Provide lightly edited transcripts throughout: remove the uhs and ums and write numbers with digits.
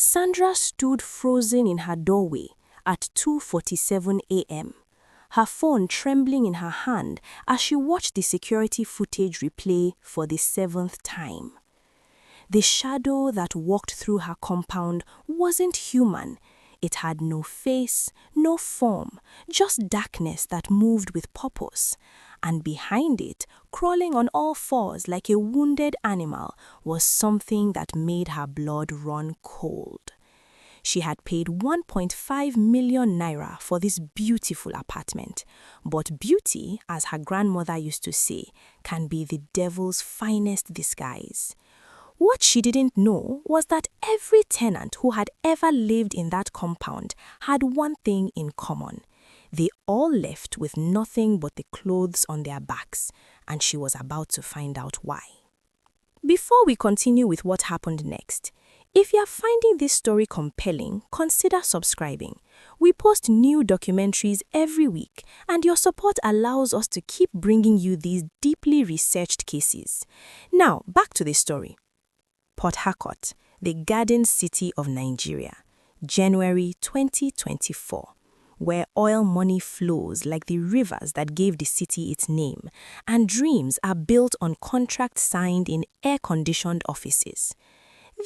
Sandra stood frozen in her doorway at 2:47 a.m., her phone trembling in her hand as she watched the security footage replay for the 7th time. The shadow that walked through her compound wasn't human. It had no face, no form, just darkness that moved with purpose. And behind it, crawling on all fours like a wounded animal, was something that made her blood run cold. She had paid 1.5 million naira for this beautiful apartment. But beauty, as her grandmother used to say, can be the devil's finest disguise. What she didn't know was that every tenant who had ever lived in that compound had one thing in common. They all left with nothing but the clothes on their backs, and she was about to find out why. Before we continue with what happened next, if you are finding this story compelling, consider subscribing. We post new documentaries every week, and your support allows us to keep bringing you these deeply researched cases. Now, back to the story. Port Harcourt, the Garden City of Nigeria, January 2024, where oil money flows like the rivers that gave the city its name, and dreams are built on contracts signed in air-conditioned offices.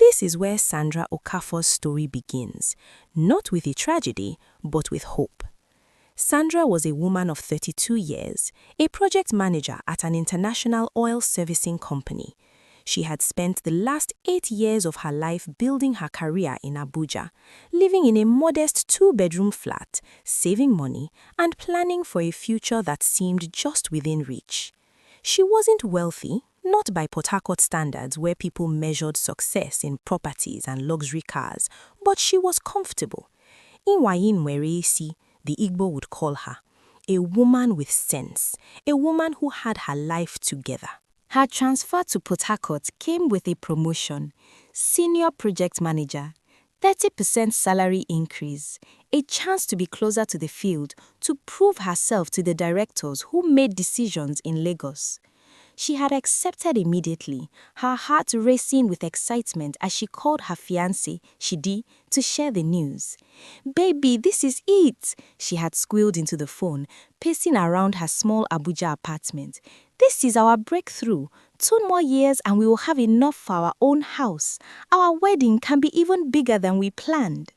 This is where Sandra Okafor's story begins, not with a tragedy, but with hope. Sandra was a woman of 32 years, a project manager at an international oil servicing company. She had spent the last 8 years of her life building her career in Abuja, living in a modest 2-bedroom flat, saving money, and planning for a future that seemed just within reach. She wasn't wealthy, not by Port Harcourt standards where people measured success in properties and luxury cars, but she was comfortable. Inwayin Wereisi, the Igbo would call her, a woman with sense, a woman who had her life together. Her transfer to Port Harcourt came with a promotion, senior project manager, 30% salary increase, a chance to be closer to the field to prove herself to the directors who made decisions in Lagos. She had accepted immediately, her heart racing with excitement as she called her fiancé, Shidi, to share the news. "Baby, this is it," she had squealed into the phone, pacing around her small Abuja apartment. "This is our breakthrough. 2 more years and we will have enough for our own house. Our wedding can be even bigger than we planned."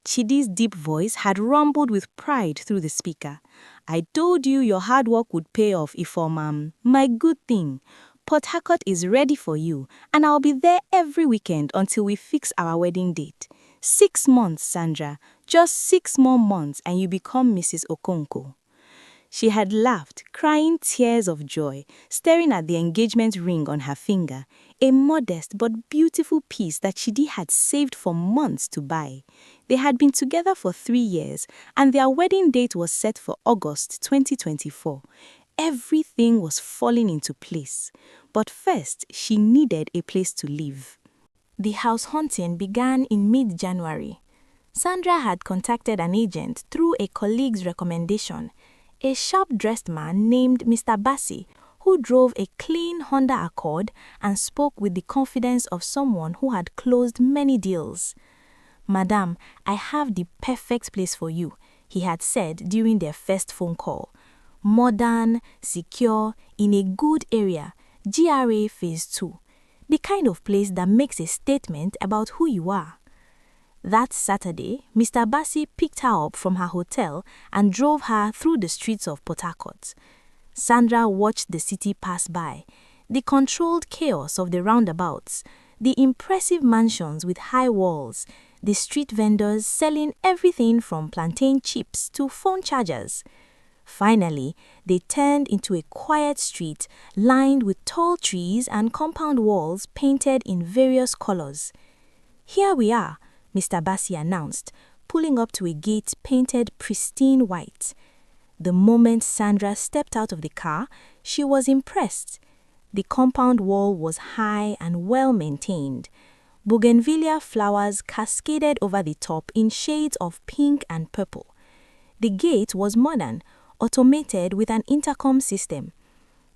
Chidi's deep voice had rumbled with pride through the speaker. "I told you your hard work would pay off, Ifoma. My good thing. Port Harcourt is ready for you, and I'll be there every weekend until we fix our wedding date. 6 months, Sandra. Just 6 more months and you become Mrs. Okonkwo." She had laughed, crying tears of joy, staring at the engagement ring on her finger, a modest but beautiful piece that Chidi had saved for months to buy. They had been together for 3 years, and their wedding date was set for August 2024. Everything was falling into place. But first, she needed a place to live. The house hunting began in mid-January. Sandra had contacted an agent through a colleague's recommendation, a sharp-dressed man named Mr. Bassi, who drove a clean Honda Accord and spoke with the confidence of someone who had closed many deals. "Madam, I have the perfect place for you," he had said during their first phone call. "Modern, secure, in a good area, GRA Phase 2. The kind of place that makes a statement about who you are." That Saturday, Mr. Bassi picked her up from her hotel and drove her through the streets of Port Harcourt. Sandra watched the city pass by, the controlled chaos of the roundabouts, the impressive mansions with high walls, the street vendors selling everything from plantain chips to phone chargers. Finally, they turned into a quiet street lined with tall trees and compound walls painted in various colors. "Here we are," Mr. Bassi announced, pulling up to a gate painted pristine white. The moment Sandra stepped out of the car, she was impressed. The compound wall was high and well maintained. Bougainvillea flowers cascaded over the top in shades of pink and purple. The gate was modern, automated with an intercom system.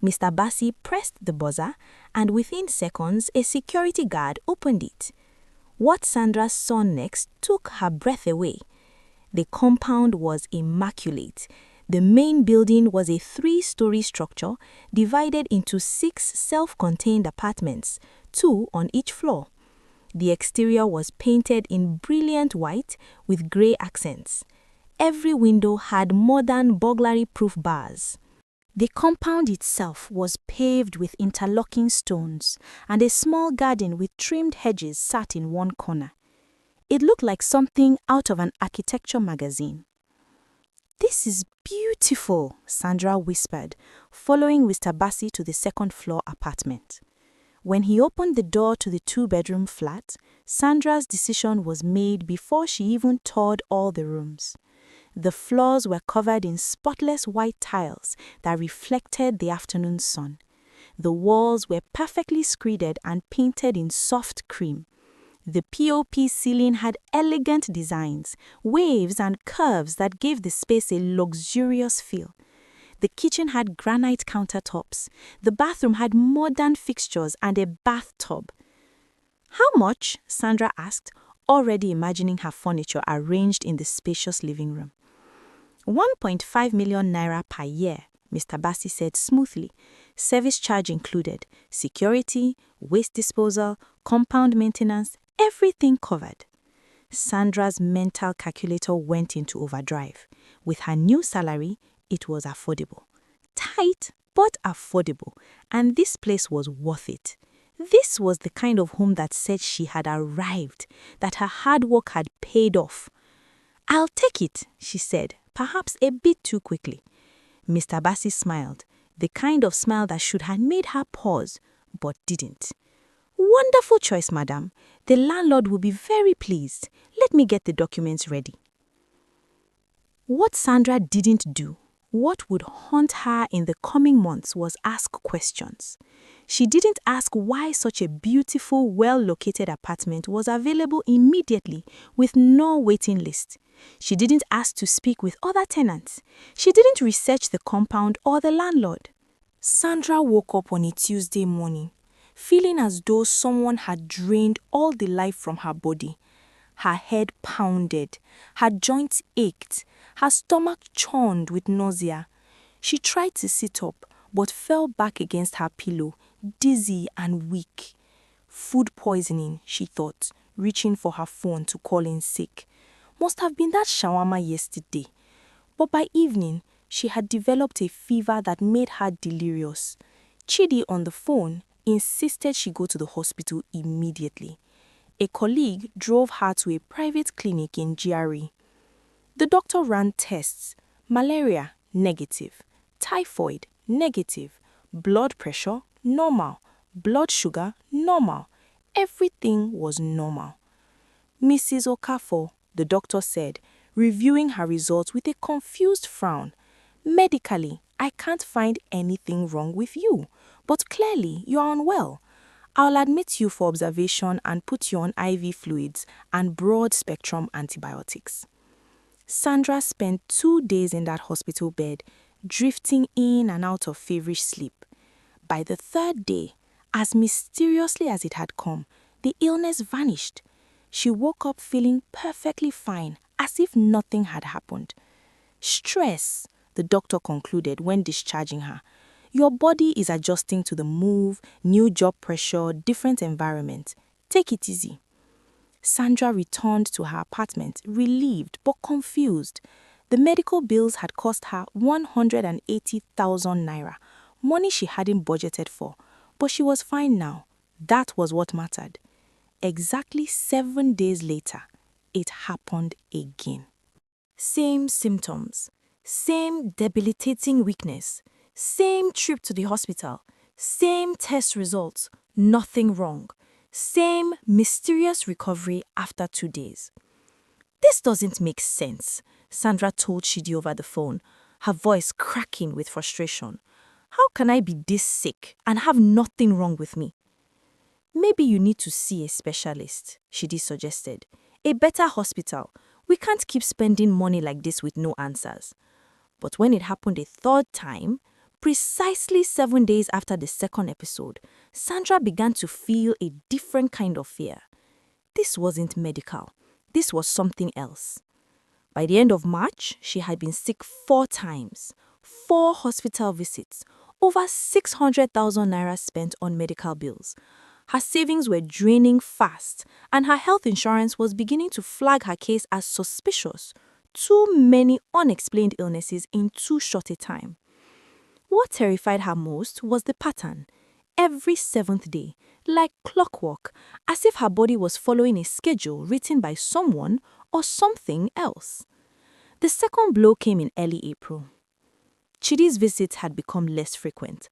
Mr. Bassi pressed the buzzer, and within seconds, a security guard opened it. What Sandra saw next took her breath away. The compound was immaculate. The main building was a 3-story structure divided into 6 self-contained apartments, 2 on each floor. The exterior was painted in brilliant white with grey accents. Every window had modern burglary-proof bars. The compound itself was paved with interlocking stones, and a small garden with trimmed hedges sat in one corner. It looked like something out of an architecture magazine. "This is beautiful," Sandra whispered, following Mr. Bassi to the second-floor apartment. When he opened the door to the 2-bedroom flat, Sandra's decision was made before she even toured all the rooms. The floors were covered in spotless white tiles that reflected the afternoon sun. The walls were perfectly screeded and painted in soft cream. The POP ceiling had elegant designs, waves and curves that gave the space a luxurious feel. The kitchen had granite countertops. The bathroom had modern fixtures and a bathtub. "How much?" Sandra asked, already imagining her furniture arranged in the spacious living room. 1.5 million naira per year, Mr. Bassi said smoothly. Service charge included, security, waste disposal, compound maintenance, everything covered. Sandra's mental calculator went into overdrive. With her new salary, it was affordable. Tight, but affordable. And this place was worth it. This was the kind of home that said she had arrived, that her hard work had paid off. "I'll take it," she said, perhaps a bit too quickly. Mr. Bassi smiled, the kind of smile that should have made her pause, but didn't. "Wonderful choice, madam. The landlord will be very pleased. Let me get the documents ready." What Sandra didn't do, what would haunt her in the coming months, was ask questions. She didn't ask why such a beautiful, well-located apartment was available immediately with no waiting list. She didn't ask to speak with other tenants. She didn't research the compound or the landlord. Sandra woke up on a Tuesday morning, feeling as though someone had drained all the life from her body. Her head pounded, her joints ached, her stomach churned with nausea. She tried to sit up, but fell back against her pillow, dizzy and weak. Food poisoning, she thought, reaching for her phone to call in sick. Must have been that shawarma yesterday. But by evening, she had developed a fever that made her delirious. Chidi on the phone insisted she go to the hospital immediately. A colleague drove her to a private clinic in GRE. The doctor ran tests. Malaria, negative. Typhoid, negative. Blood pressure, normal. Blood sugar, normal. Everything was normal. "Mrs. Okafor," the doctor said, reviewing her results with a confused frown. "Medically, I can't find anything wrong with you, but clearly you are unwell. I'll admit you for observation and put you on IV fluids and broad-spectrum antibiotics." Sandra spent 2 days in that hospital bed, drifting in and out of feverish sleep. By the 3rd day, as mysteriously as it had come, the illness vanished. She woke up feeling perfectly fine, as if nothing had happened. "Stress," the doctor concluded when discharging her. "Your body is adjusting to the move, new job pressure, different environment. Take it easy." Sandra returned to her apartment, relieved but confused. The medical bills had cost her 180,000 naira, money she hadn't budgeted for, but she was fine now. That was what mattered. Exactly 7 days later, it happened again. Same symptoms, same debilitating weakness, same trip to the hospital, same test results, nothing wrong. Same mysterious recovery after 2 days. "This doesn't make sense," Sandra told Chidi over the phone, her voice cracking with frustration. "How can I be this sick and have nothing wrong with me?" "Maybe you need to see a specialist," Chidi suggested. "A better hospital. We can't keep spending money like this with no answers." But when it happened a 3rd time, precisely 7 days after the second episode, Sandra began to feel a different kind of fear. This wasn't medical. This was something else. By the end of March, she had been sick 4 times, 4 hospital visits, over 600,000 naira spent on medical bills. Her savings were draining fast, and her health insurance was beginning to flag her case as suspicious. Too many unexplained illnesses in too short a time. What terrified her most was the pattern. Every 7th day, like clockwork, as if her body was following a schedule written by someone or something else. The second blow came in early April. Chidi's visits had become less frequent.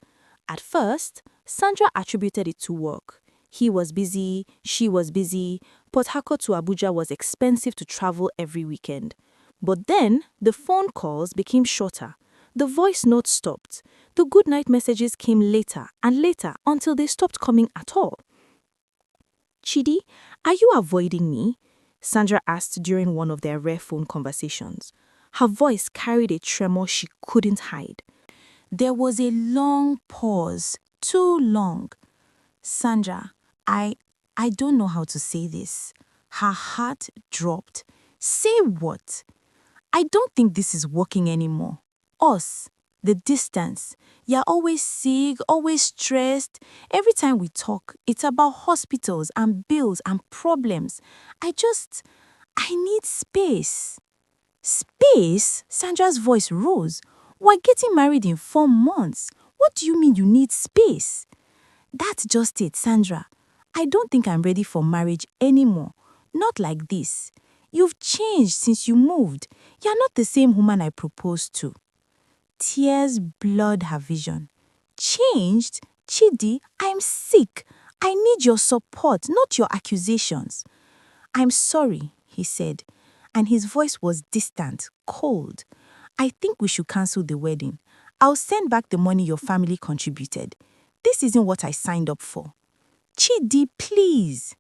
At first, Sandra attributed it to work. He was busy, she was busy. Port Harcourt to Abuja was expensive to travel every weekend. But then, the phone calls became shorter. The voice notes stopped. The goodnight messages came later and later until they stopped coming at all. "Chidi, are you avoiding me?" Sandra asked during one of their rare phone conversations. Her voice carried a tremor she couldn't hide. There was a long pause, too long. "Sandra, I don't know how to say this." Her heart dropped. "Say what?" "I don't think this is working anymore. Us, the distance. You're always sick, always stressed. Every time we talk, it's about hospitals and bills and problems. I need space." "Space?" Sandra's voice rose. "We're getting married in 4 months. What do you mean you need space?" "That's just it, Sandra. I don't think I'm ready for marriage anymore. Not like this. You've changed since you moved. You're not the same woman I proposed to." Tears blurred her vision. "Changed? Chidi, I'm sick. I need your support, not your accusations." "I'm sorry," he said, and his voice was distant, cold. "I think we should cancel the wedding. I'll send back the money your family contributed. This isn't what I signed up for." "Chidi, please."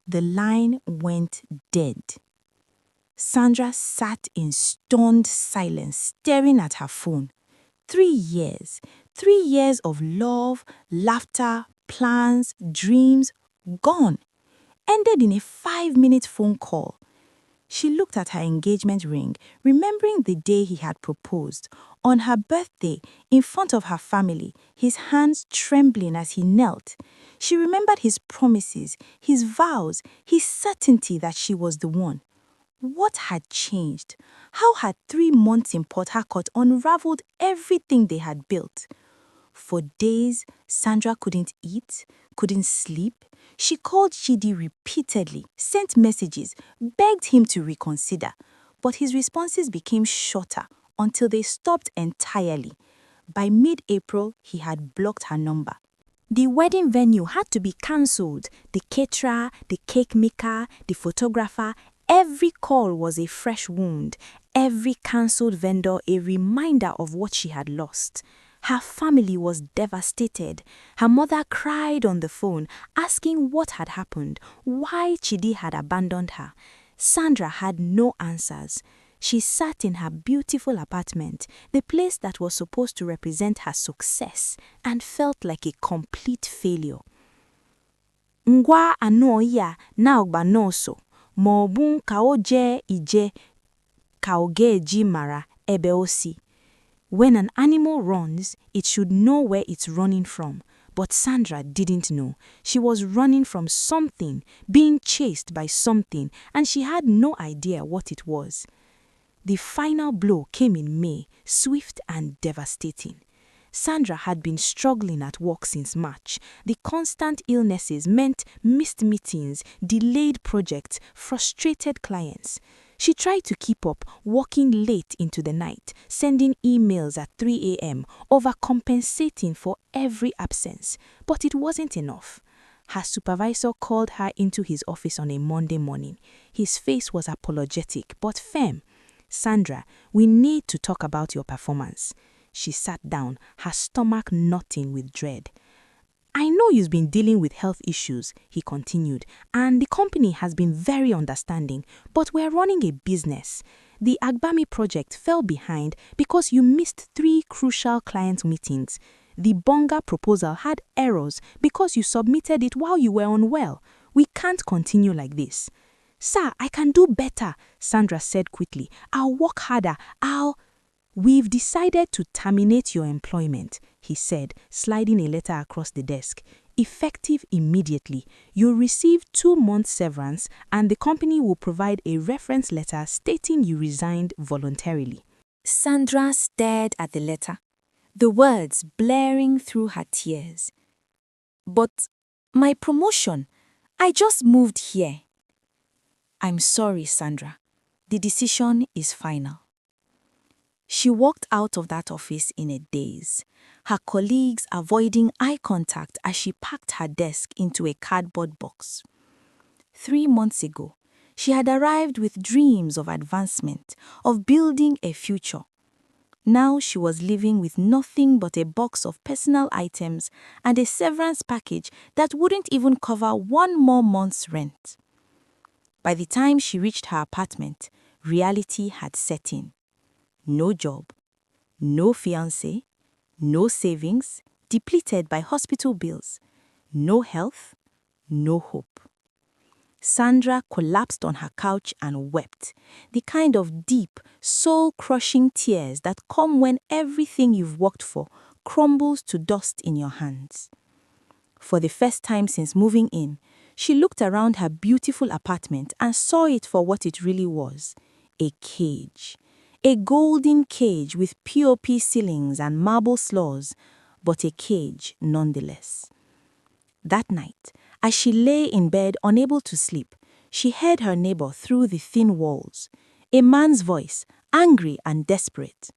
The line went dead. Sandra sat in stunned silence, staring at her phone. 3 years. 3 years of love, laughter, plans, dreams, gone. Ended in a 5-minute phone call. She looked at her engagement ring, remembering the day he had proposed. On her birthday, in front of her family, his hands trembling as he knelt. She remembered his promises, his vows, his certainty that she was the one. What had changed? How had 3 months in Port Harcourt unraveled everything they had built? For days, Sandra couldn't eat, couldn't sleep. She called Chidi repeatedly, sent messages, begged him to reconsider. But his responses became shorter until they stopped entirely. By mid-April, he had blocked her number. The wedding venue had to be cancelled. The caterer, the cake maker, the photographer, every call was a fresh wound. Every cancelled vendor a reminder of what she had lost. Her family was devastated. Her mother cried on the phone, asking what had happened, why Chidi had abandoned her. Sandra had no answers. She sat in her beautiful apartment, the place that was supposed to represent her success, and felt like a complete failure. "Ngwa ano ya na ogba noso, mobun kaoje ije kaogeji mara ebe osi." When an animal runs, it should know where it's running from. But Sandra didn't know. She was running from something, being chased by something, and she had no idea what it was. The final blow came in May, swift and devastating. Sandra had been struggling at work since March. The constant illnesses meant missed meetings, delayed projects, frustrated clients. She tried to keep up, working late into the night, sending emails at 3 a.m., overcompensating for every absence. But it wasn't enough. Her supervisor called her into his office on a Monday morning. His face was apologetic but firm. "Sandra, we need to talk about your performance." She sat down, her stomach knotting with dread. "I know you've been dealing with health issues," he continued, "and the company has been very understanding, but we're running a business. The Agbami project fell behind because you missed 3 crucial client meetings. The Bonga proposal had errors because you submitted it while you were unwell. We can't continue like this." "Sir, I can do better," Sandra said quickly. "I'll work harder. "We've decided to terminate your employment," he said, sliding a letter across the desk. "Effective immediately. You'll receive 2 months severance, and the company will provide a reference letter stating you resigned voluntarily." Sandra stared at the letter, the words blaring through her tears. "But my promotion, I just moved here." "I'm sorry, Sandra. The decision is final." She walked out of that office in a daze, her colleagues avoiding eye contact as she packed her desk into a cardboard box. 3 months ago, she had arrived with dreams of advancement, of building a future. Now she was living with nothing but a box of personal items and a severance package that wouldn't even cover 1 more month's rent. By the time she reached her apartment, reality had set in. No job, no fiancé, no savings, depleted by hospital bills, no health, no hope. Sandra collapsed on her couch and wept, the kind of deep, soul-crushing tears that come when everything you've worked for crumbles to dust in your hands. For the first time since moving in, she looked around her beautiful apartment and saw it for what it really was: a cage. A golden cage with POP ceilings and marble floors, but a cage nonetheless. That night, as she lay in bed unable to sleep, she heard her neighbor through the thin walls, a man's voice, angry and desperate.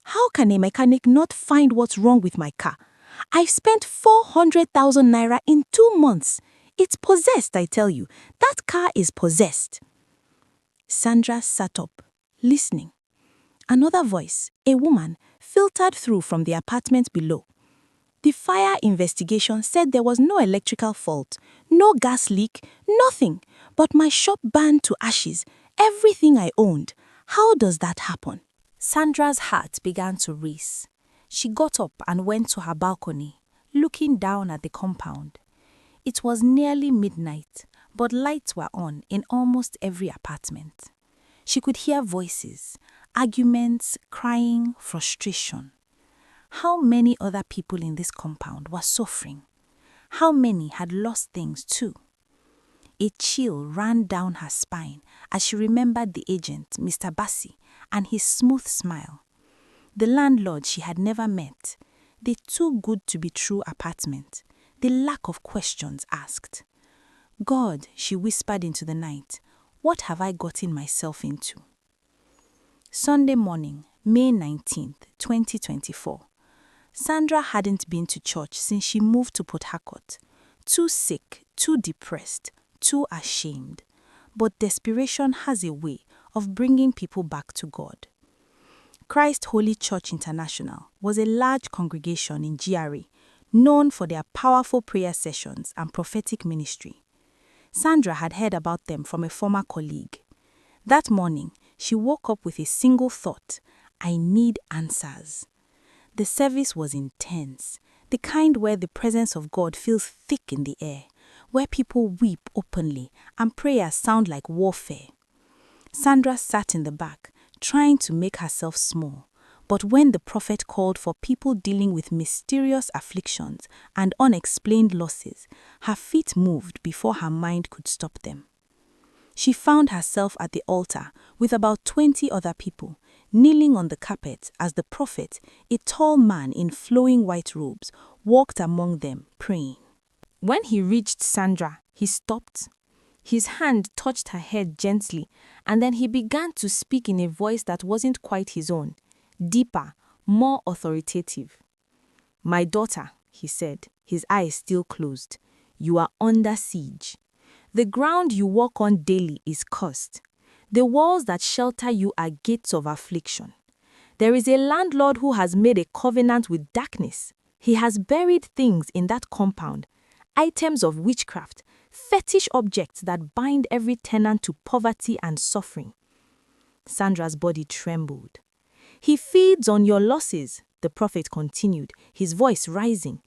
"How can a mechanic not find what's wrong with my car? I've spent 400,000 naira in 2 months. It's possessed, I tell you. That car is possessed." Sandra sat up, listening. Another voice, a woman, filtered through from the apartment below. "The fire investigation said there was no electrical fault, no gas leak, nothing. But my shop burned to ashes, everything I owned. How does that happen?" Sandra's heart began to race. She got up and went to her balcony, looking down at the compound. It was nearly midnight, but lights were on in almost every apartment. She could hear voices, arguments, crying, frustration. How many other people in this compound were suffering? How many had lost things too? A chill ran down her spine as she remembered the agent, Mr. Bassi, and his smooth smile. The landlord she had never met, the too good to be true apartment, the lack of questions asked. "God," she whispered into the night, "what have I gotten myself into?" Sunday morning, May 19th, 2024. Sandra hadn't been to church since she moved to Port Harcourt. Too sick, too depressed, too ashamed. But desperation has a way of bringing people back to God. Christ Holy Church International was a large congregation in GRA, known for their powerful prayer sessions and prophetic ministry. Sandra had heard about them from a former colleague. That morning, she woke up with a single thought: I need answers. The service was intense, the kind where the presence of God feels thick in the air, where people weep openly and prayers sound like warfare. Sandra sat in the back, trying to make herself small, but when the prophet called for people dealing with mysterious afflictions and unexplained losses, her feet moved before her mind could stop them. She found herself at the altar with about 20 other people, kneeling on the carpet as the prophet, a tall man in flowing white robes, walked among them, praying. When he reached Sandra, he stopped. His hand touched her head gently, and then he began to speak in a voice that wasn't quite his own, deeper, more authoritative. "My daughter," he said, his eyes still closed, "you are under siege. The ground you walk on daily is cursed. The walls that shelter you are gates of affliction. There is a landlord who has made a covenant with darkness. He has buried things in that compound, items of witchcraft, fetish objects that bind every tenant to poverty and suffering." Sandra's body trembled. "He feeds on your losses," the prophet continued, his voice rising.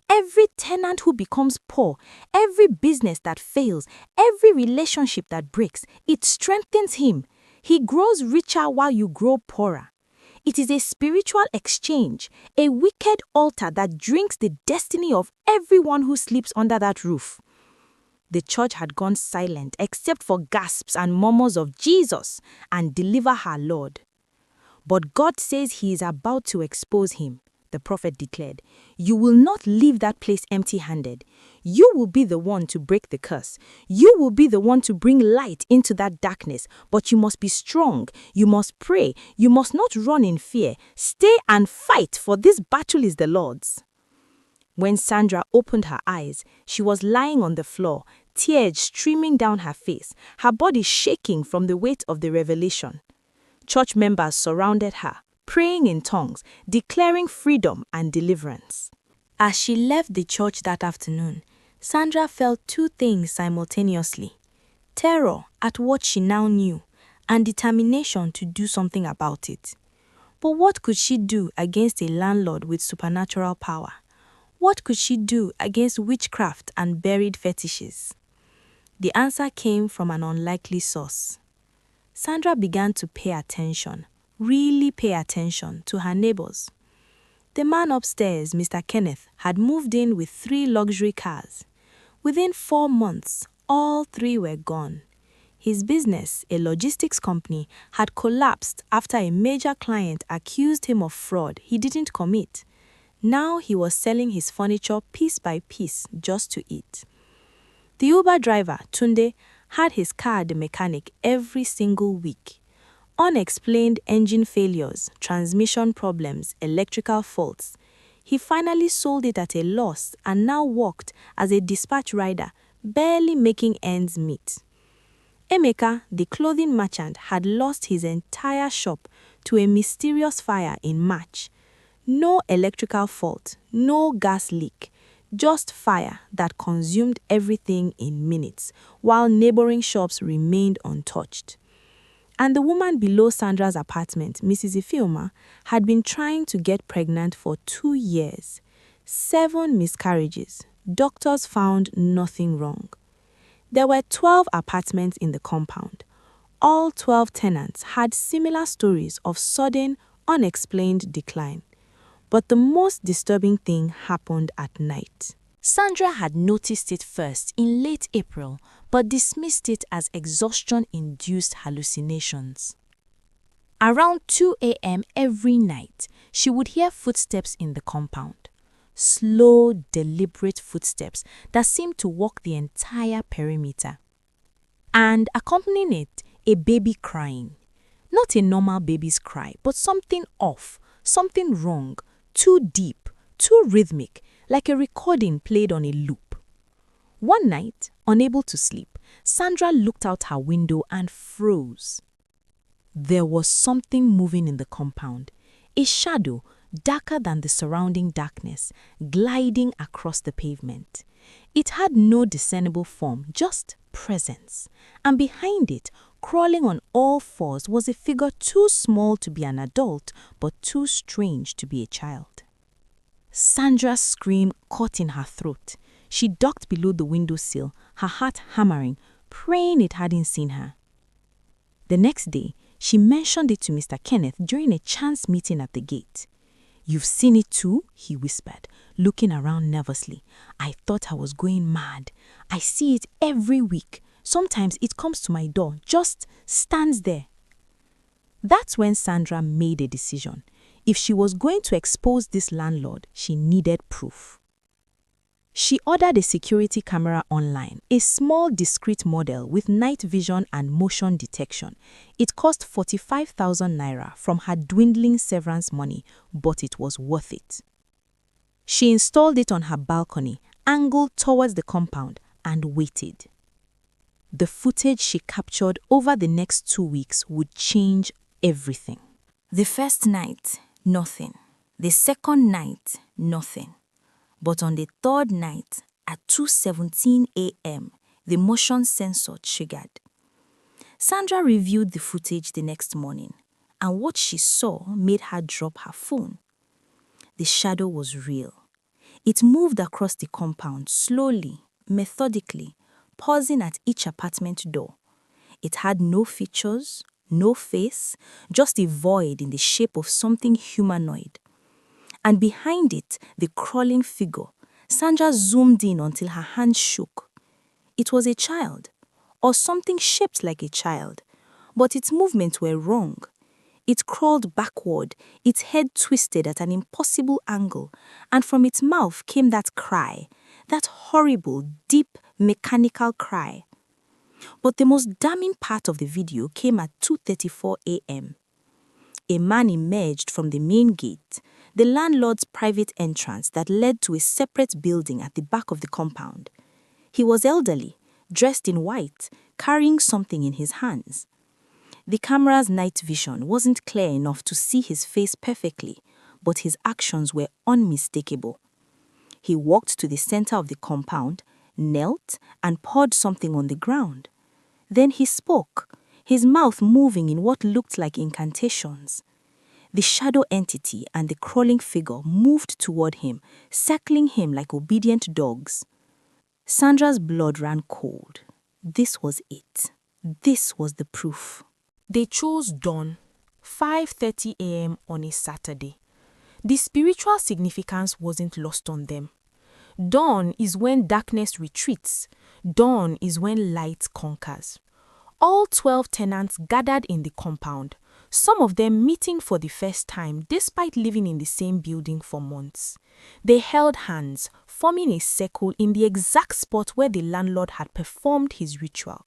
Every tenant who becomes poor, every business that fails, every relationship that breaks, it strengthens him. He grows richer while you grow poorer. It is a spiritual exchange, a wicked altar that drinks the destiny of everyone who sleeps under that roof. The church had gone silent except for gasps and murmurs of Jesus and deliver her Lord. But God says he is about to expose him, the prophet declared. You will not leave that place empty-handed. You will be the one to break the curse. You will be the one to bring light into that darkness. But you must be strong. You must pray. You must not run in fear. Stay and fight, for this battle is the Lord's. When Sandra opened her eyes, she was lying on the floor, tears streaming down her face, her body shaking from the weight of the revelation. Church members surrounded her, praying in tongues, declaring freedom and deliverance. As she left the church that afternoon, Sandra felt two things simultaneously: terror at what she now knew, and determination to do something about it. But what could she do against a landlord with supernatural power? What could she do against witchcraft and buried fetishes? The answer came from an unlikely source. Sandra began to pay attention, really pay attention, to her neighbors. The man upstairs, Mr. Kenneth, had moved in with 3 luxury cars. Within 4 months, all 3 were gone. His business, a logistics company, had collapsed after a major client accused him of fraud he didn't commit. Now he was selling his furniture piece by piece just to eat. The Uber driver, Tunde, had his car at the mechanic every single week. Unexplained engine failures, transmission problems, electrical faults. He finally sold it at a loss and now worked as a dispatch rider, barely making ends meet. Emeka, the clothing merchant, had lost his entire shop to a mysterious fire in March. No electrical fault, no gas leak, just fire that consumed everything in minutes, while neighboring shops remained untouched. And the woman below Sandra's apartment, Mrs. Ifeoma, had been trying to get pregnant for 2 years. 7 miscarriages. Doctors found nothing wrong. There were 12 apartments in the compound. All 12 tenants had similar stories of sudden, unexplained decline. But the most disturbing thing happened at night. Sandra had noticed it first in late April, but dismissed it as exhaustion-induced hallucinations. Around 2 a.m. every night, she would hear footsteps in the compound. Slow, deliberate footsteps that seemed to walk the entire perimeter. And accompanying it, a baby crying. Not a normal baby's cry, but something off, something wrong, too deep, too rhythmic, like a recording played on a loop. One night, unable to sleep, Sandra looked out her window and froze. There was something moving in the compound, a shadow darker than the surrounding darkness, gliding across the pavement. It had no discernible form, just presence. And behind it, crawling on all fours, was a figure too small to be an adult, but too strange to be a child. Sandra's scream caught in her throat. She ducked below the windowsill, her heart hammering, praying it hadn't seen her. The next day, she mentioned it to Mr. Kenneth during a chance meeting at the gate. "You've seen it too?" he whispered, looking around nervously. "I thought I was going mad. I see it every week. Sometimes it comes to my door, just stands there." That's when Sandra made a decision. If she was going to expose this landlord, she needed proof. She ordered a security camera online, a small discreet model with night vision and motion detection. It cost 45,000 naira from her dwindling severance money, but it was worth it. She installed it on her balcony, angled towards the compound, and waited. The footage she captured over the next 2 weeks would change everything. The first night, nothing. The second night, nothing. But on the third night, at 2:17 a.m., the motion sensor triggered. Sandra reviewed the footage the next morning, and what she saw made her drop her phone. The shadow was real. It moved across the compound slowly, methodically, pausing at each apartment door. It had no features, no face, just a void in the shape of something humanoid. And behind it, the crawling figure. Sandra zoomed in until her hands shook. It was a child, or something shaped like a child, but its movements were wrong. It crawled backward, its head twisted at an impossible angle, and from its mouth came that cry, that horrible, deep, mechanical cry. But the most damning part of the video came at 2:34 a.m. A man emerged from the main gate, the landlord's private entrance that led to a separate building at the back of the compound. He was elderly, dressed in white, carrying something in his hands. The camera's night vision wasn't clear enough to see his face perfectly, but his actions were unmistakable. He walked to the center of the compound, knelt, and poured something on the ground. Then he spoke, his mouth moving in what looked like incantations. The shadow entity and the crawling figure moved toward him, circling him like obedient dogs. Sandra's blood ran cold. This was it. This was the proof. They chose dawn, 5:30 a.m. on a Saturday. The spiritual significance wasn't lost on them. Dawn is when darkness retreats. Dawn is when light conquers. All 12 tenants gathered in the compound, some of them meeting for the first time despite living in the same building for months. They held hands, forming a circle in the exact spot where the landlord had performed his ritual.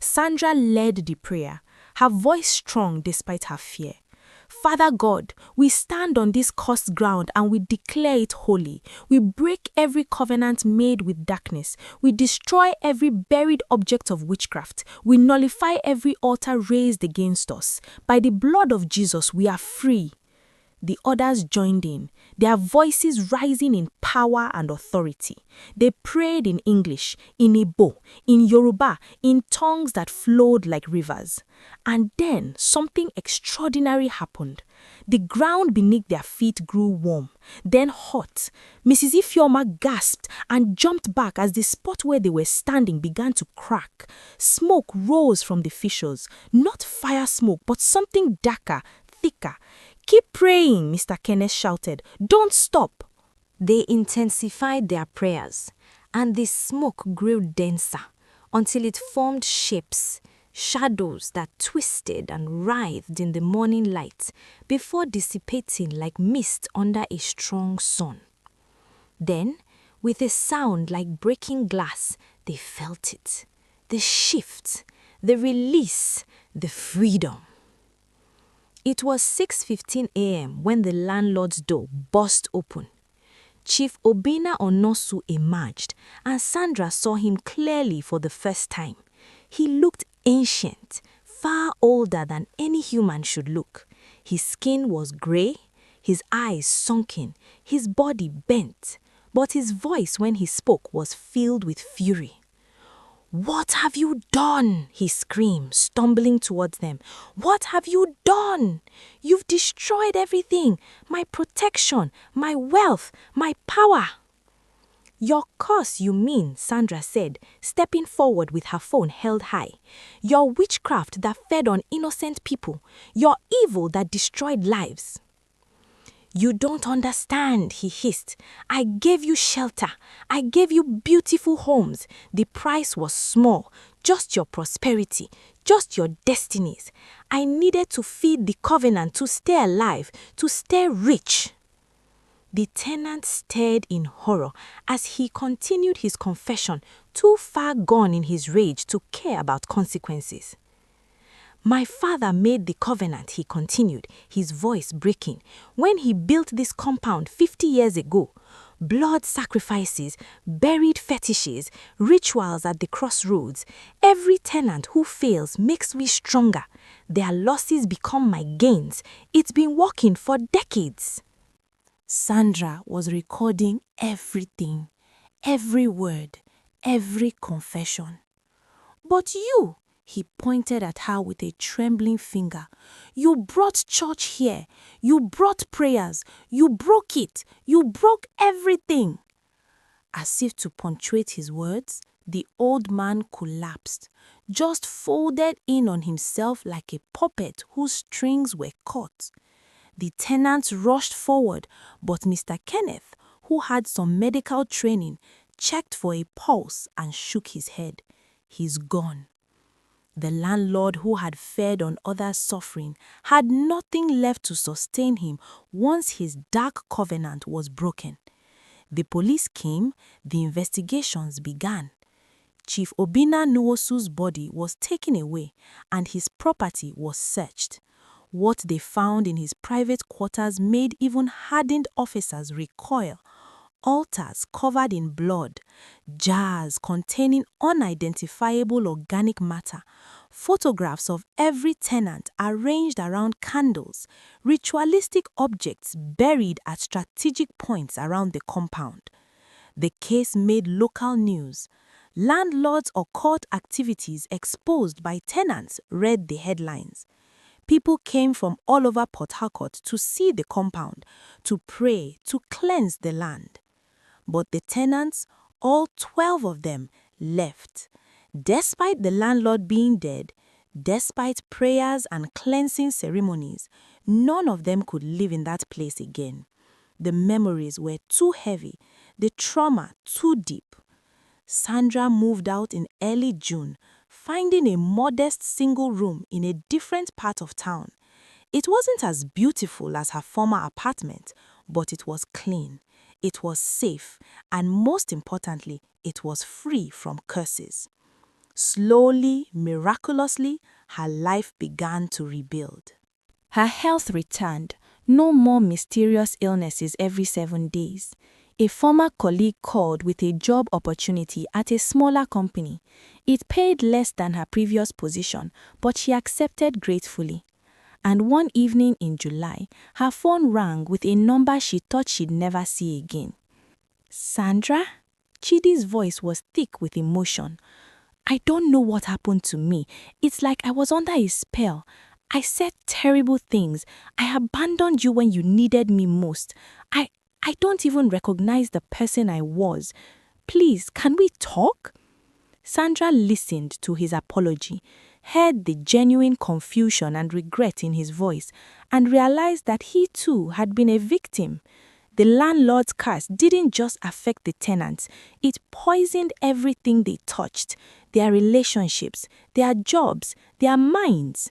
Sandra led the prayer, her voice strong despite her fear. Father God, we stand on this cursed ground and we declare it holy. We break every covenant made with darkness. We destroy every buried object of witchcraft. We nullify every altar raised against us. By the blood of Jesus, we are free. The others joined in, their voices rising in power and authority. They prayed in English, in Igbo, in Yoruba, in tongues that flowed like rivers. And then something extraordinary happened. The ground beneath their feet grew warm, then hot. Mrs. Ifeoma gasped and jumped back as the spot where they were standing began to crack. Smoke rose from the fissures, not fire smoke, but something darker, thicker. Keep praying, Mr. Kenneth shouted. Don't stop. They intensified their prayers, and the smoke grew denser until it formed shapes, shadows that twisted and writhed in the morning light before dissipating like mist under a strong sun. Then, with a sound like breaking glass, they felt it. The shift, the release, the freedom. It was 6:15 a.m. when the landlord's door burst open. Chief Obina Onosu emerged, and Sandra saw him clearly for the first time. He looked ancient, far older than any human should look. His skin was grey, his eyes sunken, his body bent, but his voice when he spoke was filled with fury. "What have you done?" he screamed, stumbling towards them. "What have you done? You've destroyed everything, my protection, my wealth, my power." "Your curse, you mean," Sandra said, stepping forward with her phone held high. "Your witchcraft that fed on innocent people, your evil that destroyed lives." "You don't understand," he hissed. "I gave you shelter. I gave you beautiful homes. The price was small, just your prosperity, just your destinies. I needed to feed the covenant to stay alive, to stay rich." The tenant stared in horror as he continued his confession, too far gone in his rage to care about consequences. "My father made the covenant," he continued, his voice breaking, "when he built this compound 50 years ago. Blood sacrifices, buried fetishes, rituals at the crossroads. Every tenant who fails makes me stronger. Their losses become my gains. It's been working for decades." Sandra was recording everything, every word, every confession. "But you," He pointed at her with a trembling finger. "You brought church here. You brought prayers. You broke it. You broke everything." As if to punctuate his words, the old man collapsed, just folded in on himself like a puppet whose strings were caught. The tenants rushed forward, but Mr. Kenneth, who had some medical training, checked for a pulse and shook his head. "He's gone." The landlord, who had fed on others' suffering, had nothing left to sustain him once his dark covenant was broken. The police came, the investigations began. Chief Obinna Nwosu's body was taken away and his property was searched. What they found in his private quarters made even hardened officers recoil. Altars covered in blood, jars containing unidentifiable organic matter, photographs of every tenant arranged around candles, ritualistic objects buried at strategic points around the compound. The case made local news. Landlords' occult activities exposed by tenants read the headlines. People came from all over Port Harcourt to see the compound, to pray, to cleanse the land. But the tenants, all 12 of them, left. Despite the landlord being dead, despite prayers and cleansing ceremonies, none of them could live in that place again. The memories were too heavy, the trauma too deep. Sandra moved out in early June, finding a modest single room in a different part of town. It wasn't as beautiful as her former apartment, but it was clean. It was safe, and most importantly, it was free from curses. Slowly, miraculously, her life began to rebuild. Her health returned, no more mysterious illnesses every 7 days. A former colleague called with a job opportunity at a smaller company. It paid less than her previous position, but she accepted gratefully. And one evening in July, her phone rang with a number she thought she'd never see again. "Sandra?" Chidi's voice was thick with emotion. "I don't know what happened to me. It's like I was under a spell. I said terrible things. I abandoned you when you needed me most. I don't even recognize the person I was. Please, can we talk?" Sandra listened to his apology, heard the genuine confusion and regret in his voice, and realized that he too had been a victim. The landlord's curse didn't just affect the tenants, it poisoned everything they touched, their relationships, their jobs, their minds.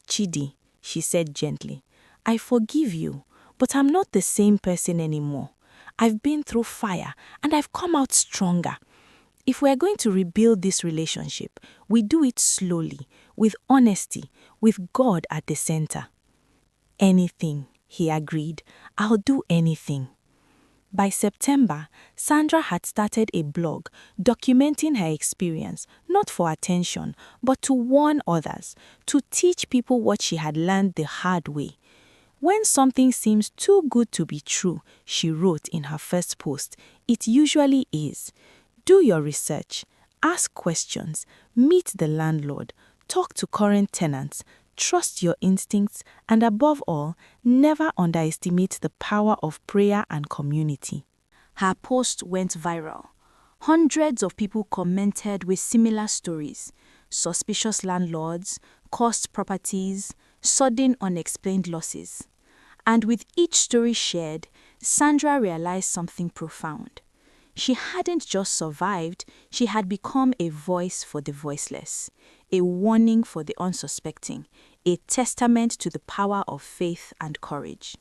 "Chidi," she said gently, "I forgive you, but I'm not the same person anymore. I've been through fire and I've come out stronger. If we're going to rebuild this relationship, we do it slowly, with honesty, with God at the center." "Anything," he agreed. "I'll do anything." By September, Sandra had started a blog documenting her experience, not for attention, but to warn others, to teach people what she had learned the hard way. "When something seems too good to be true," she wrote in her first post, "it usually is. Do your research, ask questions, meet the landlord, talk to current tenants, trust your instincts, and above all, never underestimate the power of prayer and community." Her post went viral. Hundreds of people commented with similar stories: suspicious landlords, cursed properties, sudden unexplained losses. And with each story shared, Sandra realized something profound. She hadn't just survived, she had become a voice for the voiceless, a warning for the unsuspecting, a testament to the power of faith and courage.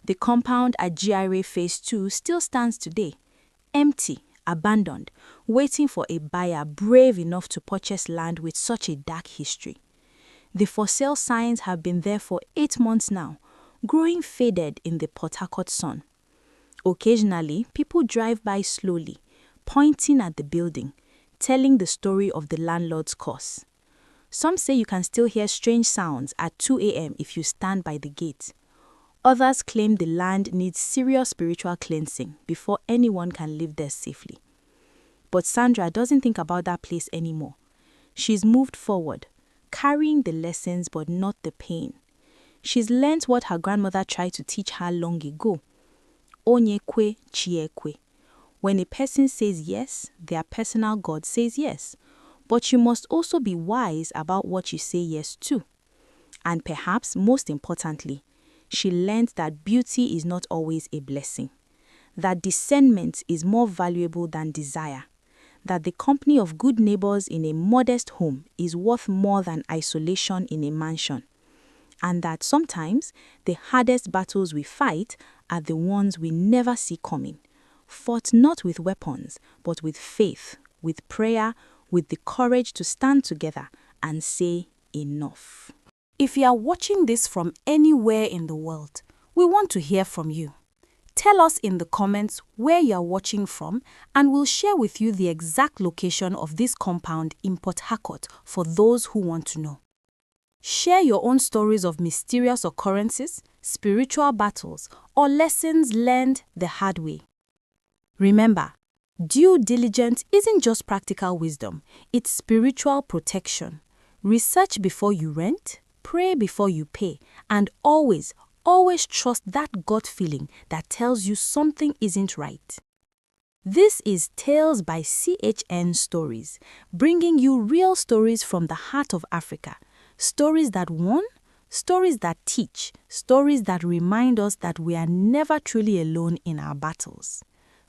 The compound at GRA Phase 2 still stands today, empty, abandoned, waiting for a buyer brave enough to purchase land with such a dark history. The for sale signs have been there for 8 months now, growing faded in the Port Harcourt sun. Occasionally, people drive by slowly, pointing at the building, telling the story of the landlord's curse. Some say you can still hear strange sounds at 2 a.m. if you stand by the gate. Others claim the land needs serious spiritual cleansing before anyone can live there safely. But Sandra doesn't think about that place anymore. She's moved forward, carrying the lessons but not the pain. She's learnt what her grandmother tried to teach her long ago. Onye kwe, chie kwe. When a person says yes, their personal God says yes. But you must also be wise about what you say yes to. And perhaps most importantly, she learned that beauty is not always a blessing, that discernment is more valuable than desire, that the company of good neighbors in a modest home is worth more than isolation in a mansion, and that sometimes the hardest battles we fight are the ones we never see coming, fought not with weapons, but with faith, with prayer, with the courage to stand together and say enough. If you are watching this from anywhere in the world, we want to hear from you. Tell us in the comments where you are watching from, and we'll share with you the exact location of this compound in Port Harcourt for those who want to know. Share your own stories of mysterious occurrences, spiritual battles, or lessons learned the hard way. Remember, due diligence isn't just practical wisdom, it's spiritual protection. Research before you rent, pray before you pay, and always trust that gut feeling that tells you something isn't right. This is Tales by CHN Stories, bringing you real stories from the heart of Africa. Stories that won, stories that teach, stories that remind us that we are never truly alone in our battles.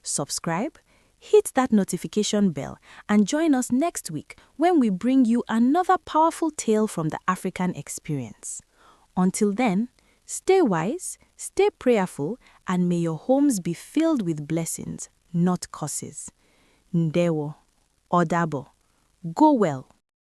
Subscribe, hit that notification bell, and join us next week when we bring you another powerful tale from the African experience. Until then, stay wise, stay prayerful, and may your homes be filled with blessings, not curses. Ndewo, Odabo, go well.